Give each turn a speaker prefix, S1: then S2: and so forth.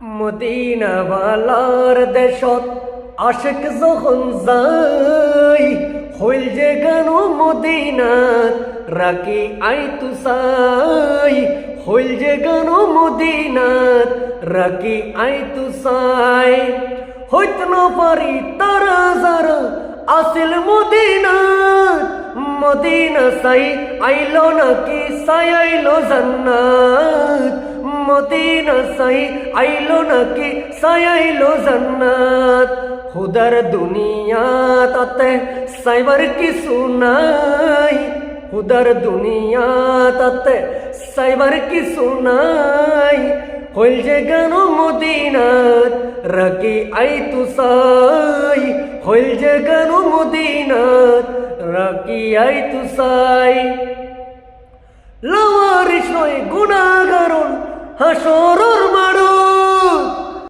S1: Medina ওয়ালার দেশত আশিক যখন যাই হইল যে গান মদিনাত রাখি আই তুসাই হইল যে গান মদিনাত রাখি আই তুসাই হইত না পারি তারা যারা আসিল মদিনাত মদিনা সাই আইলো নাকি সাই আইলো জান্নাত মদিনা সাই আইলো নাকি সাই আইলো জান্নাত হুদার দুনিয়া তাতে সাইবার কিছু নাই হুদার দুনিয়া তাতে সাইবার কিছু নাই হইল যে গান মদিনাত রাকি আই তুসাই হইল যে গান মদিনাত রাকি আই তুসাই লাওয়ারিস নয় গুনাহগারন হাসরের